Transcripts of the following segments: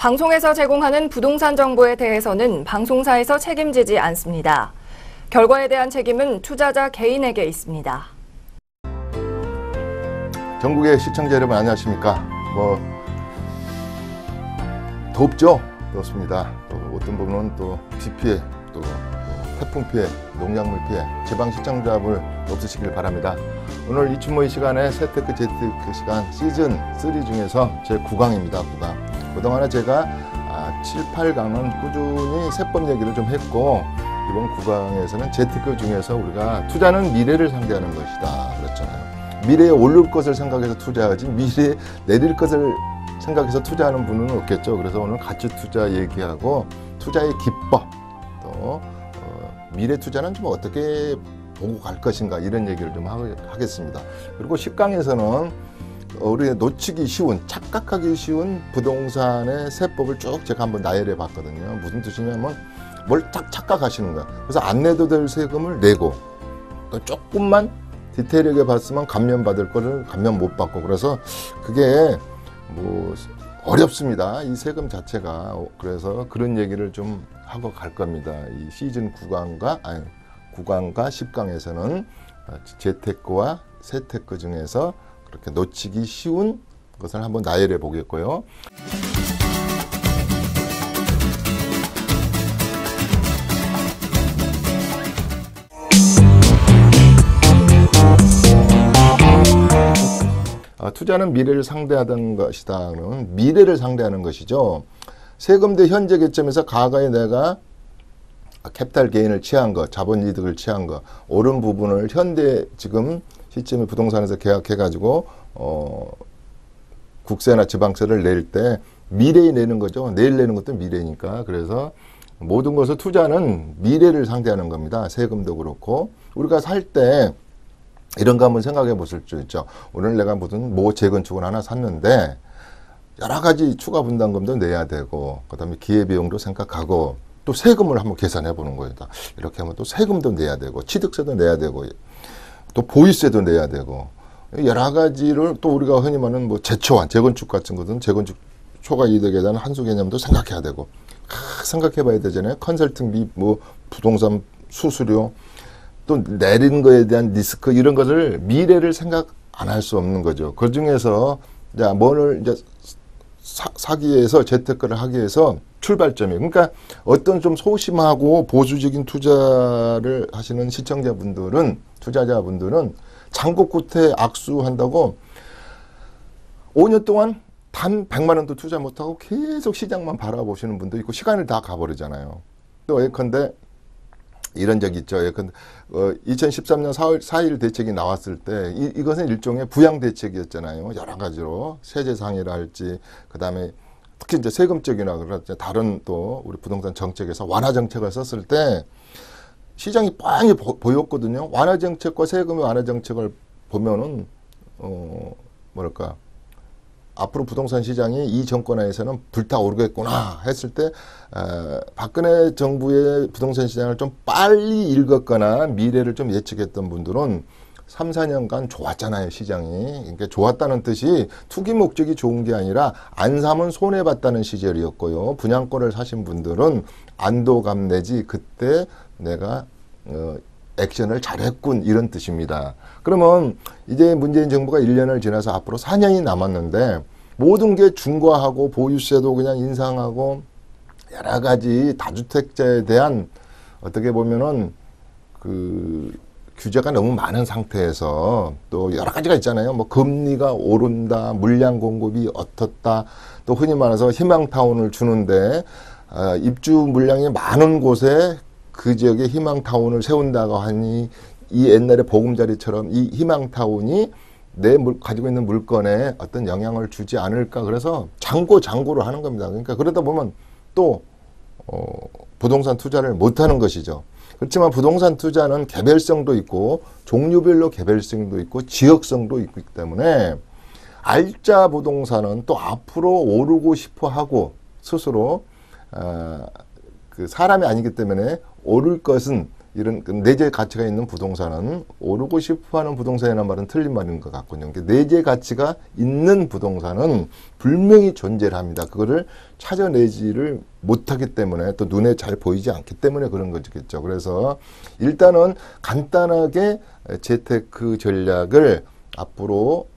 방송에서 제공하는 부동산 정보에 대해서는 방송사에서 책임지지 않습니다. 결과에 대한 책임은 투자자 개인에게 있습니다. 전국의 시청자 여러분 안녕하십니까? 덥죠? 덥습니다. 또 어떤 부분은 또 비 피해, 또 태풍 피해, 농약물 피해, 지방 시청자분 없으시길 바랍니다. 오늘 이춘모의 시간에 세테크 재테크 시간 시즌 3 중에서 제 9강입니다. 9강. 그동안에 제가 7, 8강은 꾸준히 세법 얘기를 좀 했고, 이번 9강에서는 재테크 중에서 우리가 투자는 미래를 상대하는 것이다 그랬잖아요. 미래에 오를 것을 생각해서 투자하지 미래에 내릴 것을 생각해서 투자하는 분은 없겠죠. 그래서 오늘 가치 투자 얘기하고 투자의 기법, 또 미래 투자는 좀 어떻게 보고 갈 것인가 이런 얘기를 좀 하겠습니다. 그리고 10강에서는 우리 놓치기 쉬운, 착각하기 쉬운 부동산의 세법을 쭉 제가 한번 나열해 봤거든요. 무슨 뜻이냐면 뭘 딱 착각하시는 거야. 그래서 안 내도 될 세금을 내고, 또 조금만 디테일하게 봤으면 감면받을 거를 감면 못 받고, 그래서 그게 뭐 어렵습니다. 이 세금 자체가. 그래서 그런 얘기를 좀 하고 갈 겁니다. 이 시즌 9강과 10강에서는 재테크와 세테크 중에서 그렇게 놓치기 쉬운 것을 한번 나열해 보겠고요. 투자는 미래를 상대하는 것이다는 미래를 상대하는 것이죠. 세금 대 현재 개점에서 과거에 내가 캐피탈 게인을 취한 거, 자본 이득을 취한 거, 옳은 부분을 현대 지금 시점에 부동산에서 계약해가지고 국세나 지방세를 낼 때 미래에 내는 거죠. 내일 내는 것도 미래니까. 그래서 모든 것을 투자는 미래를 상대하는 겁니다. 세금도 그렇고. 우리가 살 때 이런 거 한번 생각해 보실 수 있죠. 오늘 내가 무슨 재건축을 하나 샀는데 여러 가지 추가 분담금도 내야 되고, 그 다음에 기회비용도 생각하고, 또 세금을 한번 계산해 보는 거예요. 이렇게 하면 또 세금도 내야 되고, 취득세도 내야 되고, 또 보유세도 내야 되고, 여러 가지를 또 우리가 흔히 말하는 재초안, 재건축 같은 것은 재건축 초과 이득에 대한 한수 개념도 생각해야 되고, 생각해 봐야 되잖아요. 컨설팅비, 부동산 수수료, 또 내린 거에 대한 리스크, 이런 것을 미래를 생각 안 할 수 없는 거죠. 그 중에서 뭐를 사기 위해서, 재테크를 하기 위해서 출발점이, 그러니까 어떤 좀 소심하고 보수적인 투자를 하시는 시청자분들은, 투자자분들은 장고 끝에 악수한다고 5년 동안 단 100만 원도 투자 못하고 계속 시장만 바라보시는 분도 있고, 시간을 다 가버리잖아요. 또 예컨대 이런 적이 있죠. 2013년 4월 4일 대책이 나왔을 때 이것은 일종의 부양 대책이었잖아요. 여러 가지로 세제 상해라 할지, 그다음에 특히 이제 세금적이나 그렇지 다른 또 우리 부동산 정책에서 완화 정책을 썼을 때 시장이 뻔히 보였거든요. 완화 정책과 세금의 완화 정책을 보면은 뭐랄까, 앞으로 부동산 시장이 이 정권 하에서는 불타오르겠구나 했을 때 박근혜 정부의 부동산 시장을 좀 빨리 읽었거나 미래를 좀 예측했던 분들은 3, 4년간 좋았잖아요, 시장이. 그러니까 좋았다는 뜻이 투기 목적이 좋은 게 아니라 안 사면 손해봤다는 시절이었고요. 분양권을 사신 분들은 안도감 내지 그때 내가 액션을 잘했군, 이런 뜻입니다. 그러면 이제 문재인 정부가 1년을 지나서 앞으로 4년이 남았는데 모든 게 중과하고 보유세도 그냥 인상하고 여러 가지 다주택자에 대한 어떻게 보면은 그 규제가 너무 많은 상태에서 또 여러 가지가 있잖아요. 금리가 오른다, 물량 공급이 어떻다, 또 흔히 말해서 희망타운을 주는데 입주 물량이 많은 곳에 그 지역에 희망타운을 세운다고 하니 이 옛날에 보금자리처럼 이 희망타운이 가지고 있는 물건에 어떤 영향을 주지 않을까. 그래서 장고를 하는 겁니다. 그러니까 그러다 보면 또 부동산 투자를 못하는 것이죠. 그렇지만 부동산 투자는 개별성도 있고 종류별로 개별성도 있고 지역성도 있기 때문에 알짜 부동산은 또 앞으로 오르고 싶어 하고 스스로 그 사람이 아니기 때문에 오를 것은 이런 내재 가치가 있는 부동산은 오르고 싶어하는 부동산이라는 말은 틀린 말인 것 같군요. 내재 가치가 있는 부동산은 분명히 존재를 합니다. 그거를 찾아내지를 못하기 때문에 또 눈에 잘 보이지 않기 때문에 그런 거겠죠. 그래서 일단은 간단하게 재테크 전략을 앞으로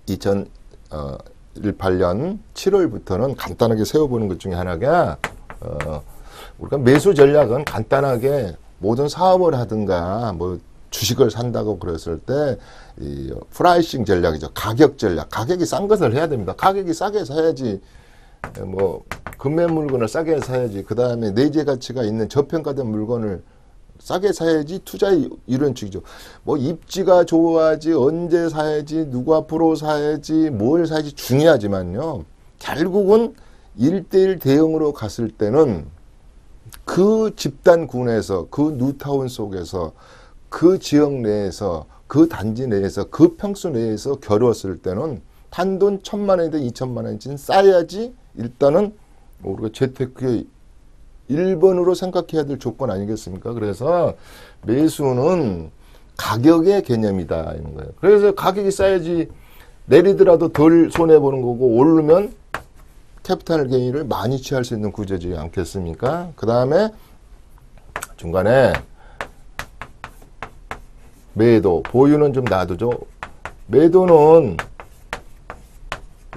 2018년 7월부터는 간단하게 세워보는 것 중에 하나가 우리가 매수 전략은 간단하게 모든 사업을 하든가 뭐 주식을 산다고 그랬을 때 이 프라이싱 전략이죠. 가격 전략. 가격이 싼 것을 해야 됩니다. 가격이 싸게 사야지 뭐 금매 물건을 싸게 사야지. 그 다음에 내재 가치가 있는 저평가된 물건을 싸게 사야지 투자 이런 식이죠. 뭐 입지가 좋아야지 언제 사야지 누구 앞으로 사야지 뭘 사야지 중요하지만요. 결국은 1대1 대응으로 갔을 때는 그 집단군에서 그 뉴타운 속에서 그 지역 내에서 그 단지 내에서 그 평수 내에서 겨루었을 때는 단돈 1,000만 원이든 2,000만 원이든 쌓아야지 일단은 우리가 재테크의 1번으로 생각해야 될 조건 아니겠습니까? 그래서 매수는 가격의 개념이다 이런 거예요. 그래서 가격이 싸야지 내리더라도 덜 손해보는 거고 오르면 캐피탈 게인을 많이 취할 수 있는 구조지 않겠습니까? 그 다음에 중간에 매도, 보유는 좀 놔두죠. 매도는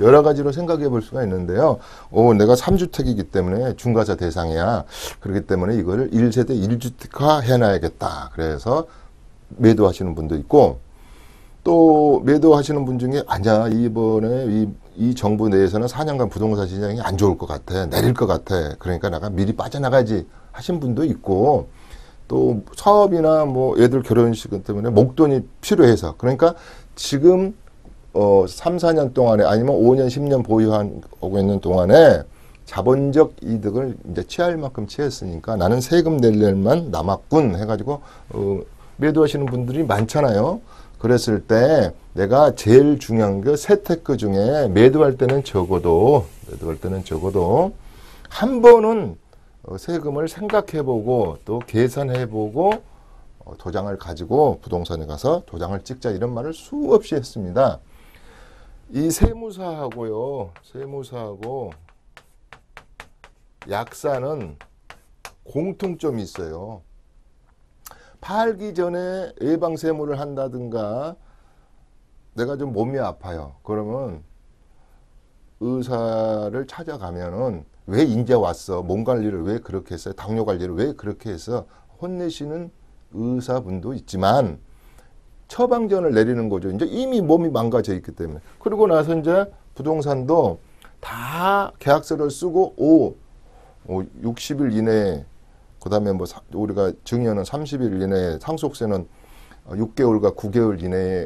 여러 가지로 생각해 볼 수가 있는데요. 내가 3주택이기 때문에 중과사 대상이야. 그렇기 때문에 이거를 1세대 1주택화 해놔야겠다. 그래서 매도하시는 분도 있고 또 매도하시는 분 중에 아니야 이번에 이 정부 내에서는 4년간 부동산 시장이 안 좋을 것 같아. 내릴 것 같아. 그러니까 내가 미리 빠져나가지 하신 분도 있고 또 사업이나 뭐 애들 결혼식 때문에 목돈이 필요해서 그러니까 지금 3, 4년 동안에 아니면 5년, 10년 보유하고 있는 동안에 자본적 이득을 이제 취할 만큼 취했으니까 나는 세금 낼 일만 남았군 해가지고 매도하시는 분들이 많잖아요. 그랬을 때 내가 제일 중요한 게 세테크 중에 매도할 때는 적어도 한 번은 세금을 생각해보고 또 계산해보고 도장을 가지고 부동산에 가서 도장을 찍자 이런 말을 수없이 했습니다. 이 세무사하고 약사는 공통점이 있어요. 팔기 전에 예방세무를 한다든가 내가 좀 몸이 아파요. 그러면 의사를 찾아가면은 왜 인제 왔어? 몸 관리를 왜 그렇게 했어요? 당뇨 관리를 왜 그렇게 해서 혼내시는 의사분도 있지만 처방전을 내리는 거죠. 이제 이미 몸이 망가져 있기 때문에. 그리고 나서 이제 부동산도 다 계약서를 쓰고 60일 이내에 그다음에 뭐 우리가 증여는 30일 이내에 상속세는 6개월과 9개월 이내에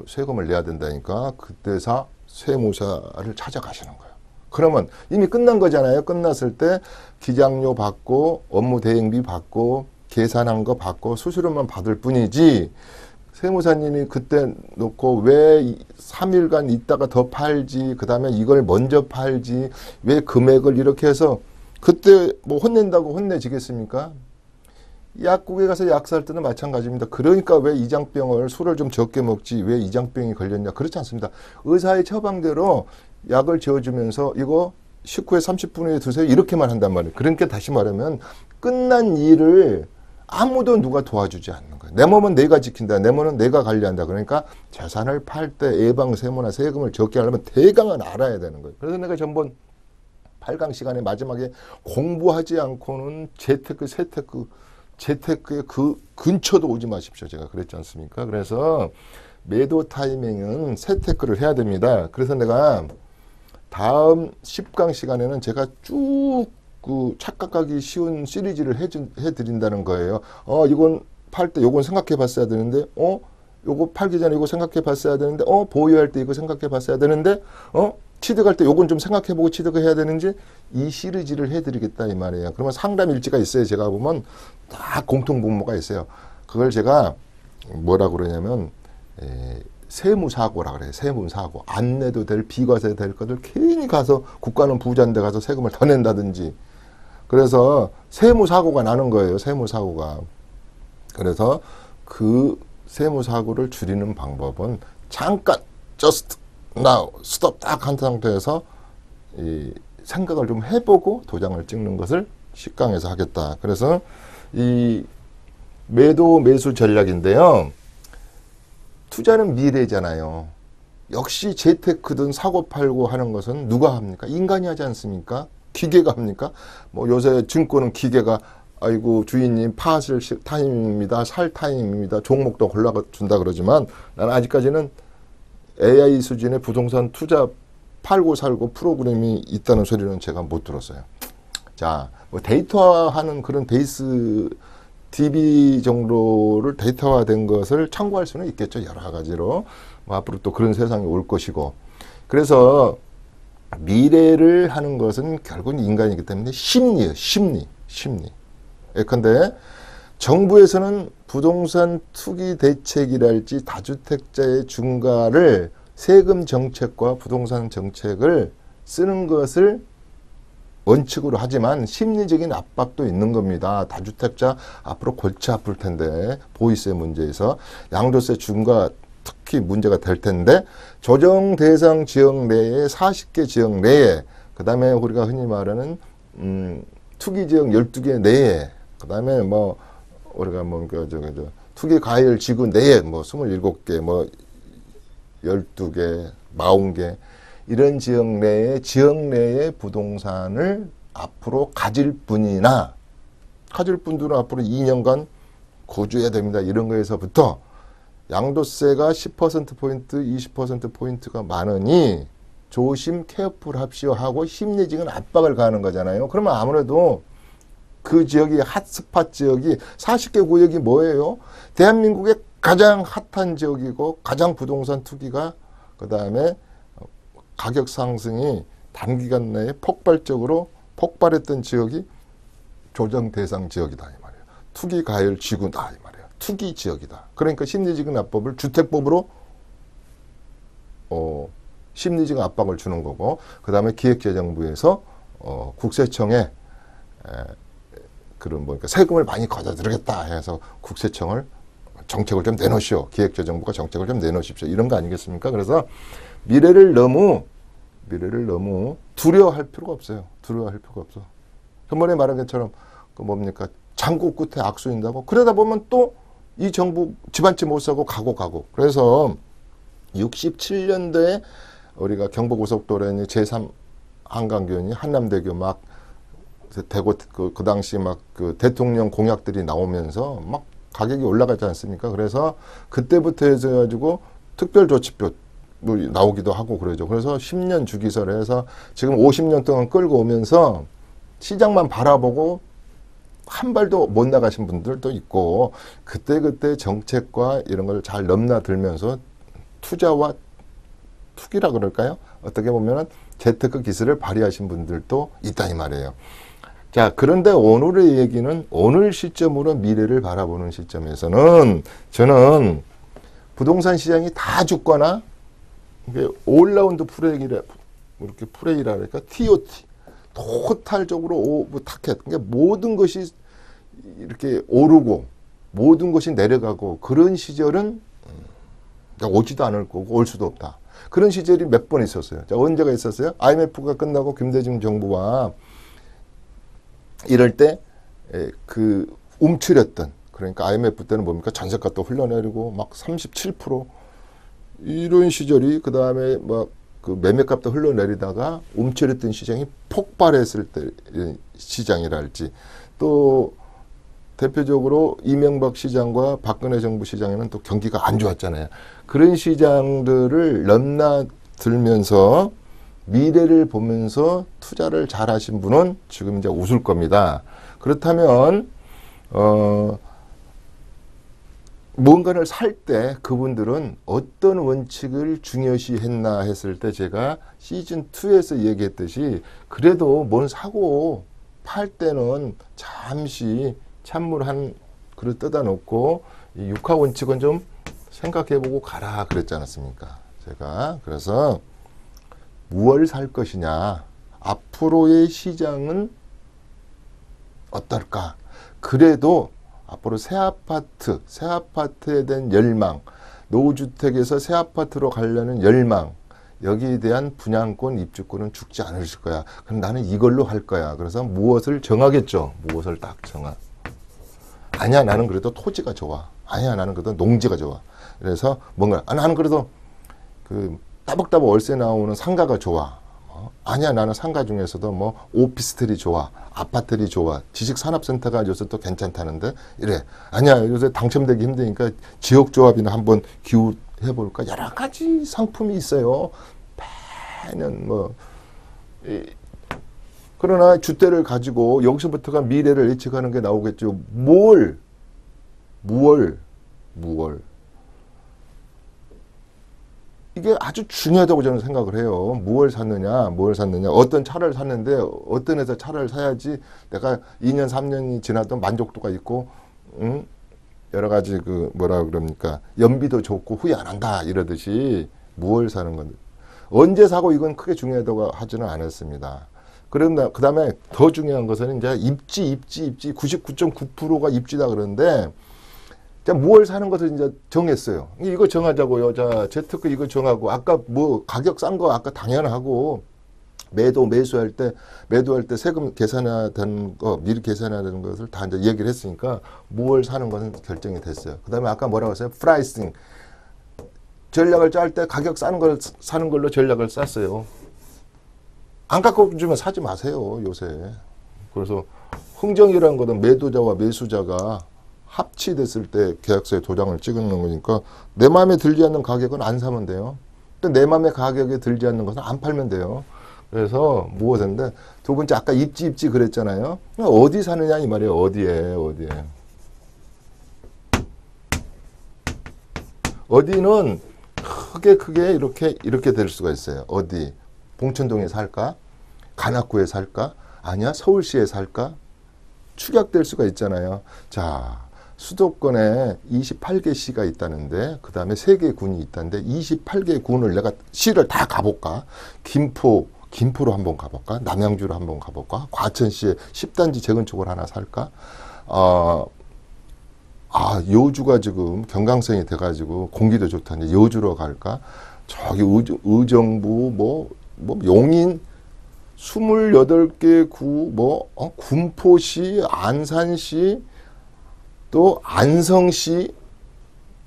세금을 내야 된다니까 그때서 세무사를 찾아가시는 거예요. 그러면 이미 끝난 거잖아요. 끝났을 때 기장료 받고 업무 대행비 받고 계산한 거 받고 수수료만 받을 뿐이지 세무사님이 그때 놓고 왜 3일간 있다가 더 팔지 그 다음에 이걸 먼저 팔지 왜 금액을 이렇게 해서 그때 뭐 혼낸다고 혼내지겠습니까? 약국에 가서 약 살 때는 마찬가지입니다. 그러니까 왜 이장병을 술을 좀 적게 먹지 왜 이장병이 걸렸냐 그렇지 않습니다. 의사의 처방대로 약을 지어주면서 이거 식후에 30분 후에 드세요 이렇게만 한단 말이에요. 그러니까 다시 말하면 끝난 일을 아무도 누가 도와주지 않는 거예요. 내 몸은 내가 지킨다. 내 몸은 내가 관리한다. 그러니까 재산을 팔 때 예방세무나 세금을 적게 하려면 대강은 알아야 되는 거예요. 그래서 내가 전번 8강 시간에 마지막에 공부하지 않고는 재테크의 그 근처도 오지 마십시오. 제가 그랬지 않습니까? 그래서 매도 타이밍은 세테크를 해야 됩니다. 그래서 내가 다음 10강 시간에는 제가 쭉 그 착각하기 쉬운 시리즈를 해드린다는 거예요. 이건 팔 때 요건 생각해 봤어야 되는데, 요거 팔기 전에 이거 생각해 봤어야 되는데, 보유할 때 이거 생각해 봤어야 되는데, 취득할 때 요건 좀 생각해 보고 취득을 해야 되는지, 이 시리즈를 해드리겠다, 이 말이에요. 그러면 상담 일지가 있어요. 제가 보면 다 공통 분모가 있어요. 그걸 제가 뭐라 그러냐면, 세무사고라 그래요. 세무사고. 안 내도 될 비과세 될 것들 괜히 가서 국가는 부자인데 가서 세금을 더 낸다든지. 그래서 세무사고가 나는 거예요. 세무사고가. 그래서 그 세무사고를 줄이는 방법은 잠깐 just now 스톱 딱 한 상태에서 이 생각을 좀 해보고 도장을 찍는 것을 시강에서 하겠다. 그래서 이 매도 매수 전략인데요. 투자는 미래잖아요. 역시 재테크든 사고 팔고 하는 것은 누가 합니까? 인간이 하지 않습니까? 기계가 합니까? 뭐 요새 증권은 기계가 아이고 주인님 파실 타임입니다. 살 타임입니다. 종목도 골라준다 그러지만 나는 아직까지는 AI 수준의 부동산 투자 팔고 살고 프로그램이 있다는 소리는 제가 못 들었어요. 자, 뭐 데이터화하는 그런 베이스 DB 정도를 데이터화된 것을 참고할 수는 있겠죠. 여러 가지로. 뭐 앞으로 또 그런 세상이 올 것이고. 그래서 미래를 하는 것은 결국은 인간이기 때문에 심리예요. 심리. 예컨대 정부에서는 부동산 투기 대책이랄지 다주택자의 중과를 세금 정책과 부동산 정책을 쓰는 것을 원칙으로 하지만 심리적인 압박도 있는 겁니다. 다주택자 앞으로 골치 아플 텐데 보이세 문제에서 양도세 중과 특히 문제가 될 텐데 조정 대상 지역 내에 40개 지역 내에 그다음에 우리가 흔히 말하는 투기 지역 12개 내에 그다음에 뭐 우리가 뭐 투기 과열 지구 내에 뭐 27개 뭐 12개, 40개 이런 지역 내의 부동산을 앞으로 가질 분들은 앞으로 2년간 거주해야 됩니다. 이런 거에서부터 양도세가 10%포인트, 20%포인트가 많으니 조심 케어풀 합시오 하고 심리적인 압박을 가하는 거잖아요. 그러면 아무래도 그 지역이 핫스팟 지역이 40개 구역이 뭐예요? 대한민국의 가장 핫한 지역이고 가장 부동산 투기가 그다음에 가격 상승이 단기간 내에 폭발적으로 폭발했던 지역이 조정 대상 지역이다 이 말이에요. 투기 가열 지구다 이 말이에요. 투기 지역이다. 그러니까 심리적인 압박을 주택법으로 심리적인 압박을 주는 거고 그다음에 기획재정부에서 국세청에 그런 뭐 그러니까 세금을 많이 걷어들이겠다 해서 국세청을 정책을 좀 내놓으시오. 기획재정부가 정책을 좀 내놓으십시오. 이런 거 아니겠습니까? 그래서 미래를 너무 두려워할 필요가 없어요. 두려워할 필요가 없어. 전번에 말한 것처럼 그 뭡니까? 장고 끝에 악수인다고. 그러다 보면 또 이 정부 집안집 못 사고 가고. 그래서 67년도에 우리가 경부고속도로에 제3 한강교니 한남대교 막 대구 그 당시 막 그 대통령 공약들이 나오면서 막 가격이 올라가지 않습니까? 그래서 그때부터 해서 가지고 특별조치표 나오기도 하고 그러죠. 그래서 10년 주기설을 해서 지금 50년 동안 끌고 오면서 시장만 바라보고 한 발도 못 나가신 분들도 있고 그때 정책과 이런 걸 잘 넘나들면서 투자와 투기라 그럴까요? 어떻게 보면은 재테크 기술을 발휘하신 분들도 있다 이 말이에요. 자, 그런데 오늘의 얘기는 오늘 시점으로 미래를 바라보는 시점에서는 저는 부동산 시장이 다 죽거나 이게 올라운드 플레이라 이렇게 플레이라 그러니까 TOT 토탈적으로 타켓 그러니까 모든 것이 이렇게 오르고 모든 것이 내려가고 그런 시절은 오지도 않을 거고 올 수도 없다. 그런 시절이 몇 번 있었어요. 자, 언제가 있었어요? IMF가 끝나고 김대중 정부와 이럴 때 그 움츠렸던 그러니까 IMF 때는 뭡니까? 전세값도 흘러내리고 막 37% 이런 시절이 그 다음에 막 그 매매값도 흘러내리다가 움츠렸던 시장이 폭발했을 때 시장이랄지 또 대표적으로 이명박 시장과 박근혜 정부 시장에는 또 경기가 안 좋았잖아요. 그런 시장들을 넘나들면서 미래를 보면서 투자를 잘 하신 분은 지금 이제 웃을 겁니다. 그렇다면 뭔가를 살 때 그분들은 어떤 원칙을 중요시 했나 했을 때 제가 시즌2에서 얘기했듯이 그래도 뭔 사고 팔 때는 잠시 찬물 한 그릇 떠다 놓고 이 육하 원칙은 좀 생각해보고 가라 그랬지 않았습니까? 제가 그래서 무엇을 살 것이냐 앞으로의 시장은 어떨까? 그래도 앞으로 새 아파트에 대한 열망, 노후주택에서 새 아파트로 가려는 열망, 여기에 대한 분양권, 입주권은 죽지 않으실 거야. 그럼 나는 이걸로 할 거야. 그래서 무엇을 정하겠죠. 무엇을 딱 정하. 아니야, 나는 그래도 토지가 좋아. 아니야, 나는 그래도 농지가 좋아. 그래서 뭔가, 나는 그래도 그 따박따박 월세 나오는 상가가 좋아. 아니야, 나는 상가 중에서도 뭐 오피스텔이 좋아. 아파트들이 좋아. 지식산업센터가 요새 또 괜찮다는데 이래. 아니야, 요새 당첨되기 힘드니까 지역조합이나 한번 기웃해볼까. 여러 가지 상품이 있어요. 매년 뭐. 그러나 주택을 가지고 여기서부터가 미래를 예측하는 게 나오겠죠. 무얼. 이게 아주 중요하다고 저는 생각을 해요. 뭘 샀느냐. 어떤 차를 샀는데 어떤 회사 차를 사야지 내가 2년, 3년이 지나도 만족도가 있고, 여러 가지 그 뭐라 그럽니까. 연비도 좋고 후회 안 한다 이러듯이 무엇을 사는 건데. 언제 사고 이건 크게 중요하다고 하지는 않았습니다. 그런데 그 다음에 더 중요한 것은 이제 입지 99.9%가 입지다 그러는데 자, 무얼 사는 것을 이제 정했어요. 이거 정하자고요. 자, 재테크 이거 정하고, 아까 뭐 가격 싼 거 아까 당연하고, 매수할 때 세금 계산하는 거, 미리 계산하는 것을 다 이제 얘기를 했으니까, 무얼 사는 것은 결정이 됐어요. 그 다음에 아까 뭐라고 했어요? 프라이싱. 전략을 짤 때 가격 싼 걸 사는 걸로 전략을 짰어요. 안 갖고 주면 사지 마세요, 요새. 그래서 흥정이라는 거는 매도자와 매수자가 합치됐을 때 계약서에 도장을 찍는 거니까 내 마음에 들지 않는 가격은 안 사면 돼요. 또 내 마음에 가격에 들지 않는 것은 안 팔면 돼요. 그래서 무엇인데 두 번째 아까 입지 그랬잖아요. 어디 사느냐 이 말이에요. 어디에. 어디는 크게 이렇게 될 수가 있어요. 어디? 봉천동에 살까? 관악구에 살까? 아니야, 서울시에 살까? 축약될 수가 있잖아요. 자, 수도권에 28개 시가 있다는데 그 다음에 3개 군이 있다는데 28개 군을 내가 시를 다 가볼까? 김포로 한번 가볼까? 남양주로 한번 가볼까? 과천시에 10단지 재건축을 하나 살까? 여주가 지금 경강선이 돼가지고 공기도 좋다는데 여주로 갈까? 저기 의정부 뭐 용인 28개 구 군포시, 안산시, 또 안성시,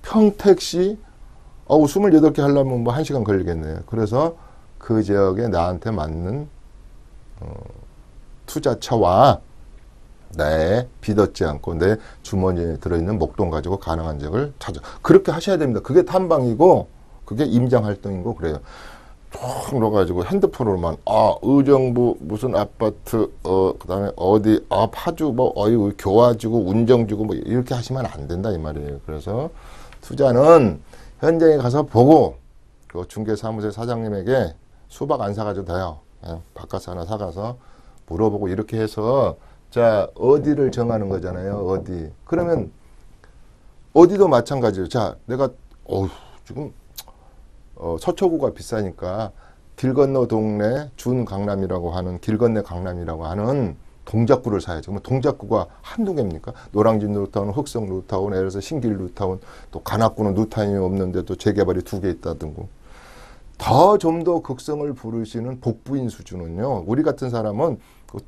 평택시, 28개 하려면 뭐 1시간 걸리겠네요. 그래서 그 지역에 나한테 맞는 투자처와 내 빚 얻지 않고 내 주머니에 들어있는 목돈 가지고 가능한 지역을 찾아. 그렇게 하셔야 됩니다. 그게 탐방이고 그게 임장활동이고 그래요. 쭉 넣어가지고 핸드폰으로만 의정부 무슨 아파트 그다음에 어디 파주 교화지구 운정지구 뭐 이렇게 하시면 안 된다 이 말이에요. 그래서 투자는 현장에 가서 보고 그 중개사무소 사장님에게 수박 안 사가지고 돼요. 그냥 바카스 하나 사가서 물어보고 이렇게 해서 자 어디를 정하는 거잖아요. 어디 그러면 어디도 마찬가지예요. 자 내가 지금 서초구가 비싸니까 길 건너 동네 준강남이라고 하는 길 건너 강남이라고 하는 동작구를 사야죠. 그러면 동작구가 한두 개입니까? 노량진 뉴타운, 흑성 뉴타운, 예를 들어서 신길 뉴타운, 또 관악구는 뉴타운이 없는데 또 재개발이 2개 있다든가. 좀 더 극성을 부르시는 복부인 수준은요. 우리 같은 사람은 그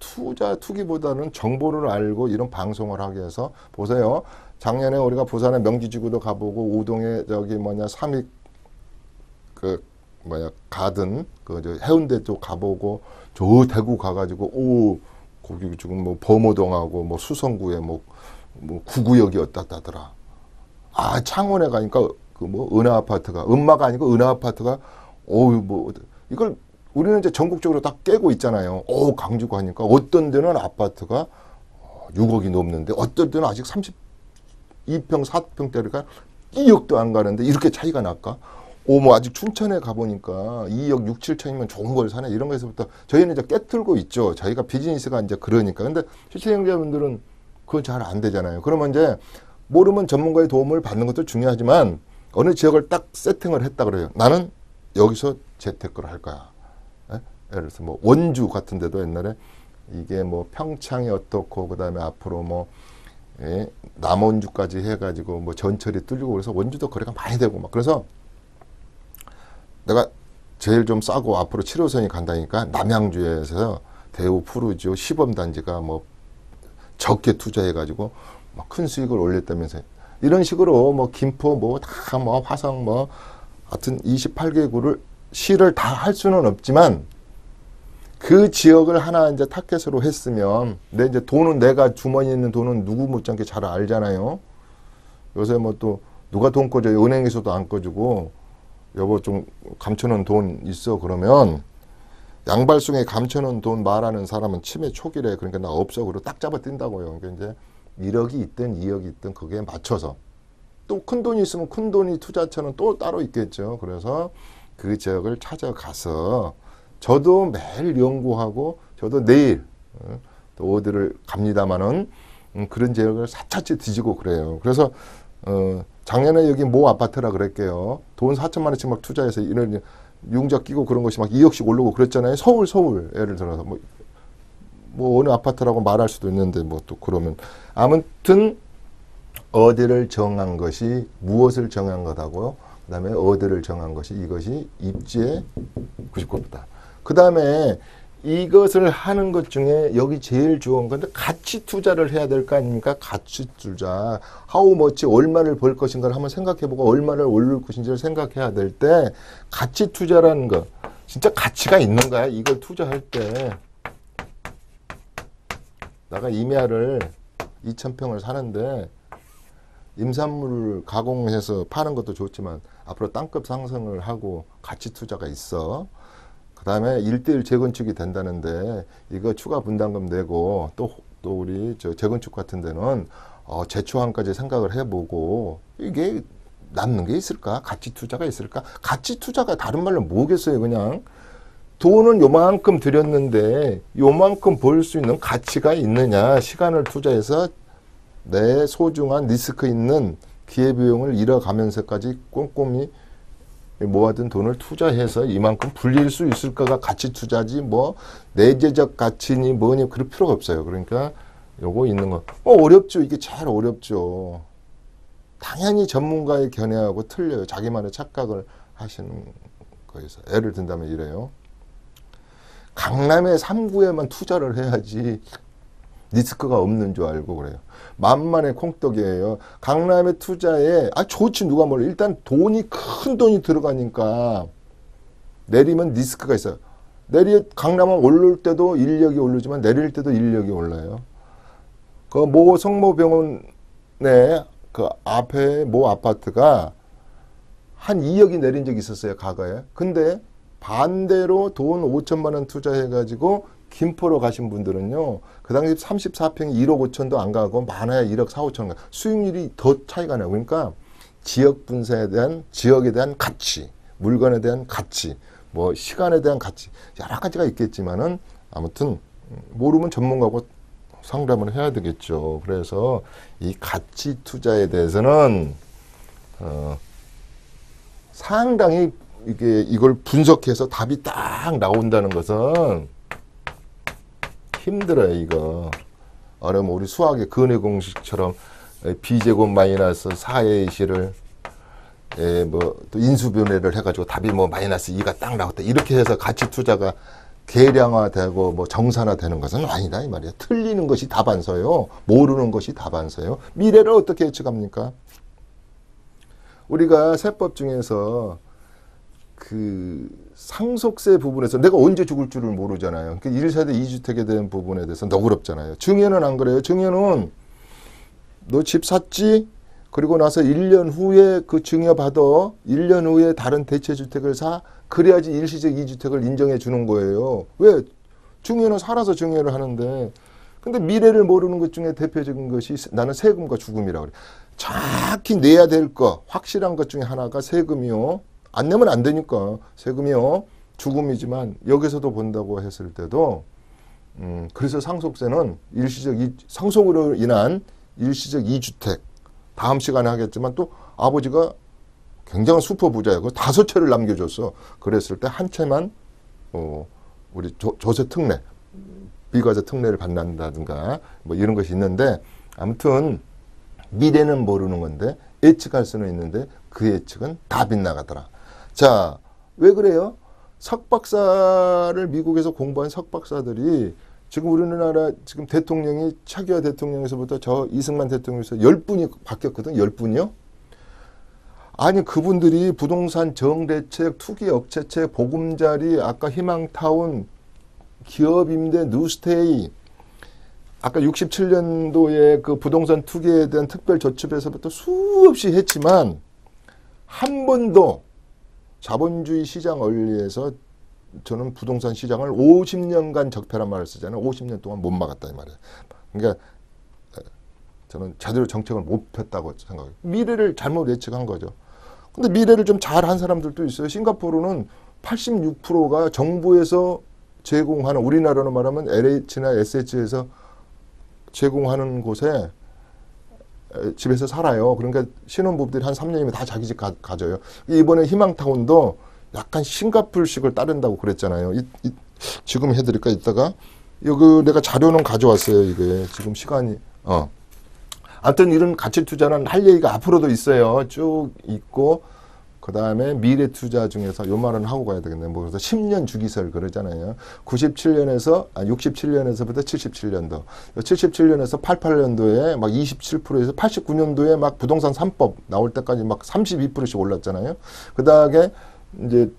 투기보다는 정보를 알고 이런 방송을 하기 위해서 보세요. 작년에 우리가 부산의 명지지구도 가보고 우동에 삼익 가든 해운대 쪽 가보고 저 대구 가가지고 거기 지금 뭐 범어동하고 수성구에 구구역이 어떻다더라. 창원에 가니까 은하아파트가 음마가 아니고 은하아파트가 이걸 우리는 이제 전국적으로 다 깨고 있잖아요. 강주구 하니까 어떤 데는 아파트가 6억이 넘는데 어떤 데는 아직 32평 4평대니까 2억도 안 가는데 이렇게 차이가 날까? 아직 춘천에 가보니까 2억 6, 7천이면 좋은 걸 사네. 이런 거에서부터 저희는 이제 깨틀고 있죠. 저희가 비즈니스가 이제 그러니까. 근데 시청자분들은 그건 잘 안 되잖아요. 그러면 이제 모르면 전문가의 도움을 받는 것도 중요하지만 어느 지역을 딱 세팅을 했다 그래요. 나는 여기서 재테크를 할 거야. 예를 들어서 원주 같은 데도 옛날에 이게 평창이 어떻고 그다음에 앞으로 남원주까지 해가지고 뭐 전철이 뚫리고 그래서 원주도 거래가 많이 되고 막 그래서 내가 제일 좀 싸고 앞으로 7호선이 간다니까 남양주에서 대우 푸르지오 시범단지가 뭐 적게 투자해가지고 막 큰 수익을 올렸다면서요. 이런 식으로 뭐 김포 뭐 다 뭐 화성 뭐 하여튼 28개 구를 시를 다 할 수는 없지만 그 지역을 하나 이제 타겟으로 했으면 내 이제 돈은 내가 주머니에 있는 돈은 누구 못지않게 잘 알잖아요. 요새 뭐 또 누가 돈 꺼줘요. 은행에서도 안 꺼주고 여보 좀 감춰놓은 돈 있어 그러면 양발송에 감춰놓은 돈 말하는 사람은 치매 초기래. 그러니까 나 없어. 그러고 딱 잡아 뛴다고요. 그러니까 이제 1억이 있든 2억이 있든 거기에 맞춰서 또 큰 돈이 있으면 큰 돈이 투자처는 또 따로 있겠죠. 그래서 그 지역을 찾아가서 저도 매일 연구하고 저도 내일 또 어디를 갑니다마는 그런 지역을 사차치 뒤지고 그래요. 그래서 작년에 여기 모 아파트라 그랬게요. 돈 4천만 원씩 막 투자해서 이런 융자 끼고 그런 것이 막 2억씩 오르고 그랬잖아요. 서울 예를 들어서 뭐 어느 아파트라고 말할 수도 있는데 뭐 또 그러면 아무튼 어디를 정한 것이 무엇을 정한 것하고요. 그 다음에 어디를 정한 것이 이것이 입지의 99%다. 그 다음에 이것을 하는 것 중에 여기 제일 좋은 건데 가치 투자를 해야 될 거 아닙니까? 가치 투자. 하우 머치 얼마를 벌 것인가를 한번 생각해보고 얼마를 올릴 것인지를 생각해야 될 때 가치 투자라는 거 진짜 가치가 있는 거야. 이걸 투자할 때 내가 임야를 2,000평을 사는데 임산물을 가공해서 파는 것도 좋지만 앞으로 땅값 상승을 하고 가치 투자가 있어. 그 다음에 1:1 재건축이 된다는데 이거 추가 분담금 내고 또 우리 저 재건축 같은 데는 재초안까지 생각을 해보고 이게 남는 게 있을까? 가치 투자가 있을까? 가치 투자가 다른 말로 뭐겠어요? 그냥 돈은 요만큼 들였는데 요만큼 벌 수 있는 가치가 있느냐? 시간을 투자해서 내 소중한 리스크 있는 기회비용을 잃어가면서까지 꼼꼼히 모아둔 돈을 투자해서 이만큼 불릴 수 있을까가 가치 투자지 뭐 내재적 가치니 뭐니 그럴 필요가 없어요. 그러니까 요거 있는 거 어렵죠. 이게 제일 어렵죠. 당연히 전문가의 견해하고 틀려요. 자기만의 착각을 하시는 거에서 예를 든다면 이래요. 강남의 3구에만 투자를 해야지 리스크가 없는 줄 알고 그래요. 만만의 콩떡이에요. 강남의 투자에 좋지 누가 몰라. 일단 큰 돈이 들어가니까 내리면 리스크가 있어요. 강남은 오를 때도 인력이 오르지만 내릴 때도 인력이 올라요. 그 모 성모병원에 그 앞에 모 아파트가 한 2억이 내린 적이 있었어요. 과거에. 근데 반대로 돈 5천만 원 투자해가지고 김포로 가신 분들은요. 그 당시 34평이 1억 5천도 안 가고 많아야 1억 4, 5천 수익률이 더 차이가 나요. 그러니까 지역 분산에 대한 지역에 대한 가치, 물건에 대한 가치, 뭐 시간에 대한 가치 여러 가지가 있겠지만은 아무튼 모르면 전문가하고 상담을 해야 되겠죠. 그래서 이 가치 투자에 대해서는 상당히 이걸 분석해서 답이 딱 나온다는 것은 힘들어요. 이거 어려면 우리 수학의 근해 공식처럼 b제곱 마이너스 4의 시를 뭐 또 인수분해를 해가지고 답이 뭐 마이너스 2가 딱 나왔다. 이렇게 해서 가치 투자가 계량화되고 뭐 정산화되는 것은 아니다 이 말이야. 틀리는 것이 답안서요. 모르는 것이 답안서요. 미래를 어떻게 예측합니까? 우리가 세법 중에서 그 상속세 부분에서 내가 언제 죽을 줄을 모르잖아요. 그러니까 1세대 2주택에 대한 부분에 대해서 너그럽잖아요. 증여는 안 그래요. 증여는 너 집 샀지? 그리고 나서 1년 후에 그 증여받아 1년 후에 다른 대체주택을 사? 그래야지 일시적 2주택을 인정해 주는 거예요. 왜? 증여는 살아서 증여를 하는데 근데 미래를 모르는 것 중에 대표적인 것이 나는 세금과 죽음이라고 그래. 정확히 내야 될 거 확실한 것 중에 하나가 세금이요. 안 내면 안 되니까 세금이요. 죽음이지만 여기서도 본다고 했을 때도 그래서 상속세는 상속으로 인한 일시적 2주택 다음 시간에 하겠지만 또 아버지가 굉장한 슈퍼 부자예요. 5채를 남겨줬어. 그랬을 때 한 채만 우리 조세 특례 비과세 특례를 받는다든가 뭐 이런 것이 있는데 아무튼 미래는 모르는 건데 예측할 수는 있는데 그 예측은 다 빗나가더라. 자, 왜 그래요? 석박사를 미국에서 공부한 석박사들이 지금 우리나라 지금 대통령이 차기화 대통령에서부터 저 이승만 대통령에서 10분이 바뀌었거든. 10분이요? 아니 그분들이 부동산 정대책, 투기 억제책, 보금자리, 아까 희망타운, 기업임대, 뉴스테이, 아까 67년도에 그 부동산 투기에 대한 특별조치에서부터 수없이 했지만 한 번도 자본주의 시장 원리에서 저는 부동산 시장을 50년간 적폐란 말을 쓰잖아요. 50년 동안 못 막았다 이 말이에요. 그러니까 저는 제대로 정책을 못 폈다고 생각해요. 미래를 잘못 예측한 거죠. 근데 미래를 좀 잘한 사람들도 있어요. 싱가포르는 86%가 정부에서 제공하는, 우리나라로 말하면 LH나 SH에서 제공하는 곳에 집에서 살아요. 그러니까 신혼부부들이 한 3년이면 다 자기 집 가져요. 이번에 희망타운도 약간 싱가포르식을 따른다고 그랬잖아요. 지금 해드릴까 이따가 여기 내가 자료는 가져왔어요. 이게 지금 시간이 아무튼 이런 가치 투자는 할 얘기가 앞으로도 있어요. 쭉 있고 그 다음에 미래 투자 중에서 요 말은 하고 가야 되겠네요. 뭐 그래서 10년 주기설 그러잖아요. 67년부터 77년도, 77년에서 88년도에 막 27%에서 89년도에 막 부동산 3법 나올 때까지 막 32%씩 올랐잖아요. 그 다음에 이제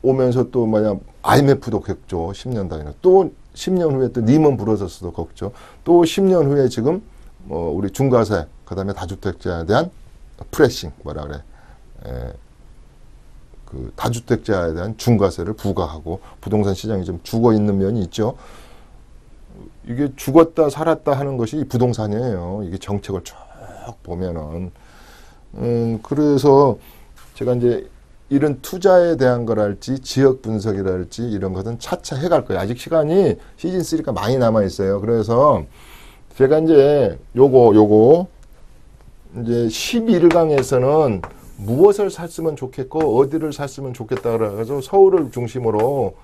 오면서 또 뭐냐 IMF도 겪죠. 10년 단위로. 또 10년 후에 또 리먼 브러더스도 겪죠. 또 10년 후에 지금 우리 중과세, 그 다음에 다주택자에 대한 프레싱, 뭐라 그래. 그 다주택자에 대한 중과세를 부과하고 부동산 시장이 좀 죽어 있는 면이 있죠. 이게 죽었다 살았다 하는 것이 부동산이에요. 이게 정책을 쭉 보면은. 그래서 제가 이제 이런 투자에 대한 거랄지 지역 분석이랄지 이런 것은 차차 해갈 거예요. 아직 시간이 시즌 3가 많이 남아 있어요. 그래서 제가 이제 요거 이제 11강에서는 무엇을 샀으면 좋겠고 어디를 샀으면 좋겠다 그래가지고 서울을 중심으로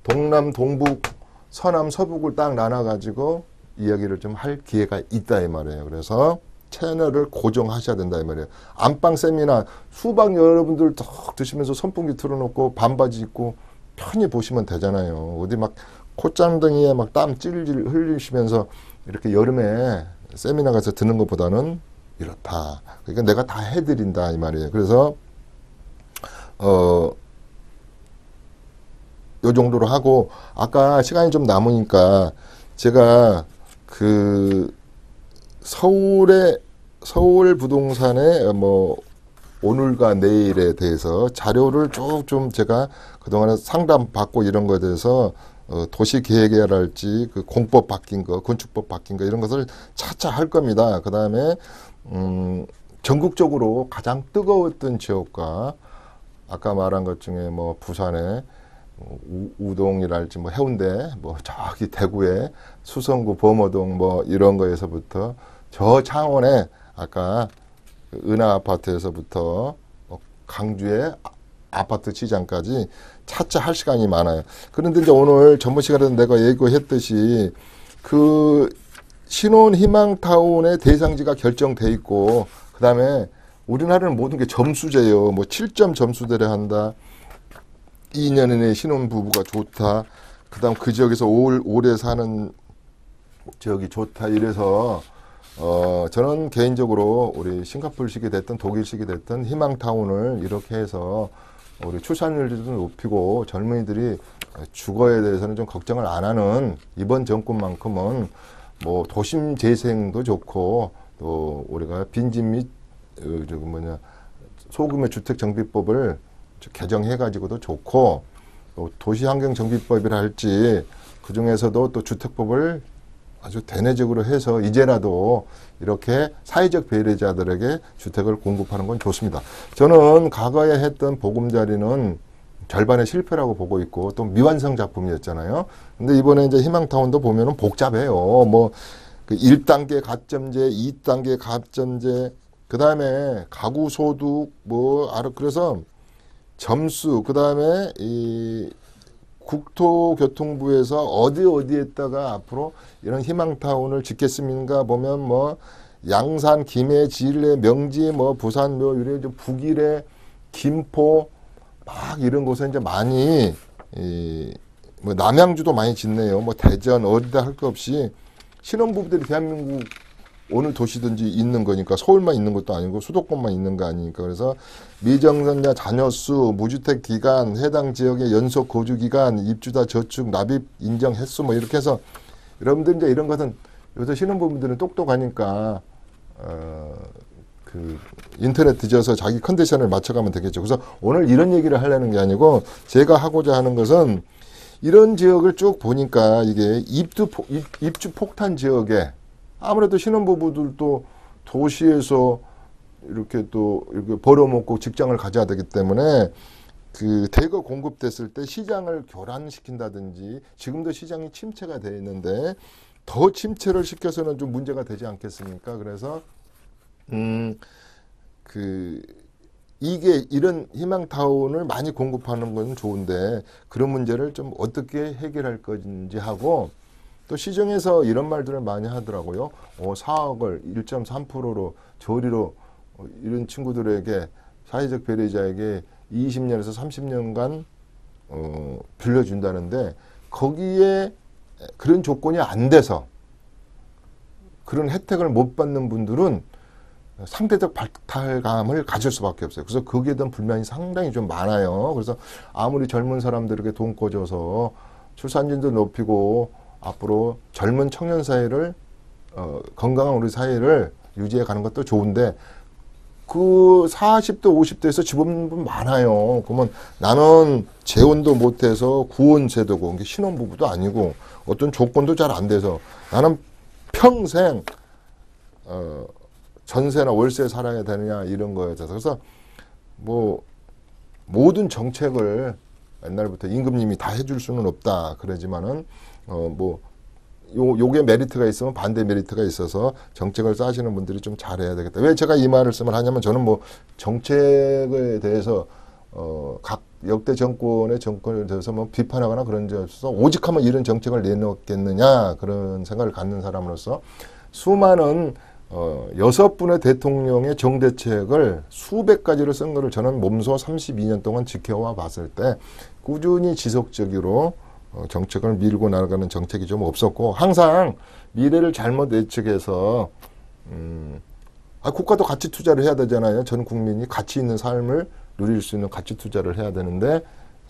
동남, 동북, 서남, 서북을 딱 나눠가지고 이야기를 좀 할 기회가 있다 이 말이에요. 그래서 채널을 고정하셔야 된다 이 말이에요. 안방 세미나 수박 여러분들 턱 드시면서 선풍기 틀어놓고 반바지 입고 편히 보시면 되잖아요. 어디 막 콧장덩이에 막 땀 찔찔 흘리시면서 이렇게 여름에 세미나 가서 듣는 것보다는 이렇다. 그러니까 내가 다 해드린다 이 말이에요. 그래서 요 정도로 하고 아까 시간이 좀 남으니까 제가 그 서울 부동산의 뭐 오늘과 내일에 대해서 자료를 쭉 좀 제가 그동안에 상담 받고 이런 거에 대해서 도시계획이랄지 그 공법 바뀐 거, 건축법 바뀐 거 이런 것을 차차 할 겁니다. 그 다음에 전국적으로 가장 뜨거웠던 지역과 아까 말한 것 중에 뭐 부산에 우동이랄지 뭐 해운대 뭐 저기 대구에 수성구 범어동 뭐 이런 거에서부터 저 창원에 아까 은하 아파트에서부터 강주의 아파트 시장까지 차차 할 시간이 많아요. 그런데 이제 오늘 전번 시간에 내가 예고했듯이 그 신혼 희망타운의 대상지가 결정돼 있고 그 다음에 우리나라는 모든 게 점수제예요. 뭐 7점 점수대를 한다. 2년 이내 신혼부부가 좋다. 그 다음 그 지역에서 오래 사는 지역이 좋다. 이래서 저는 개인적으로 우리 싱가포르식이 됐든 독일식이 됐든 희망타운을 이렇게 해서 우리 출산율도 높이고 젊은이들이 주거에 대해서는 좀 걱정을 안 하는 이번 정권만큼은 뭐 도심 재생도 좋고 또 우리가 빈집 및 소규모 주택 정비법을 개정해 가지고도 좋고 또 도시환경 정비법이라 할지 그 중에서도 또 주택법을 아주 대내적으로 해서 이제라도 이렇게 사회적 배려자들에게 주택을 공급하는 건 좋습니다. 저는 과거에 했던 보금자리는 절반의 실패라고 보고 있고 또 미완성 작품이었잖아요. 근데 이번에 이제 희망타운도 보면은 복잡해요. 뭐 그 1단계 가점제, 2단계 가점제, 그 다음에 가구 소득 그래서 점수, 그 다음에 이 국토교통부에서 어디에다가 앞으로 이런 희망타운을 짓겠습니까? 보면 뭐 양산, 김해, 진례, 명지, 뭐 부산, 뭐 이래 북일에, 김포 막 이런 곳에 이제 많이 뭐 남양주도 많이 짓네요. 뭐 대전 어디다 할 거 없이 신혼부부들이 대한민국 어느 도시든지 있는 거니까 서울만 있는 것도 아니고 수도권만 있는 거 아니니까 그래서 미정전자 자녀수, 무주택 기간, 해당 지역의 연속 거주 기간, 입주자 저축, 납입 인정 횟수 뭐 이렇게 해서 여러분들 이제 이런 것은 요새 신혼부부들은 똑똑하니까 그 인터넷 뒤져서 자기 컨디션을 맞춰가면 되겠죠. 그래서 오늘 이런 얘기를 하려는 게 아니고 제가 하고자 하는 것은 이런 지역을 쭉 보니까 이게 입주 폭탄 지역에 아무래도 신혼부부들도 도시에서 이렇게 또 이렇게 벌어먹고 직장을 가져야 되기 때문에 그 대거 공급됐을 때 시장을 교란시킨다든지 지금도 시장이 침체가 되어 있는데 더 침체를 시켜서는 좀 문제가 되지 않겠습니까? 그래서 이게 이런 희망타운을 많이 공급하는 건 좋은데 그런 문제를 좀 어떻게 해결할 건지 하고 또 시중에서 이런 말들을 많이 하더라고요. 4억을 1.3%로 저리로 이런 친구들에게 사회적 배려자에게 20년에서 30년간 빌려준다는데 거기에 그런 조건이 안 돼서 그런 혜택을 못 받는 분들은 상대적 박탈감을 가질 수밖에 없어요. 그래서 거기에 대한 불만이 상당히 좀 많아요. 그래서 아무리 젊은 사람들에게 돈 꿔줘서 출산율도 높이고 앞으로 젊은 청년 사회를 건강한 우리 사회를 유지해 가는 것도 좋은데 그 40대 50대에서 집 없는 분 많아요. 그러면 나는 재혼도 못해서 구원세도고 신혼부부도 아니고 어떤 조건도 잘 안 돼서 나는 평생 전세나 월세 살아야 되느냐 이런 거에 대해서 그래서 뭐 모든 정책을 옛날부터 임금님이 다 해줄 수는 없다 그러지만은 요게 메리트가 있으면 반대 메리트가 있어서 정책을 짜시는 분들이 좀 잘해야 되겠다. 왜 제가 이 말씀을 하냐면 저는 뭐 정책에 대해서 각 역대 정권의 정권에 대해서 뭐 비판하거나 그런 적 없어서 오직하면 이런 정책을 내놓겠느냐 그런 생각을 갖는 사람으로서 수많은 6분의 대통령의 정대책을 수백 가지를 쓴 거를 저는 몸소 32년 동안 지켜와 봤을 때 꾸준히 지속적으로 정책을 밀고 나가는 정책이 좀 없었고 항상 미래를 잘못 예측해서 국가도 가치 투자를 해야 되잖아요. 전 국민이 가치 있는 삶을 누릴 수 있는 가치 투자를 해야 되는데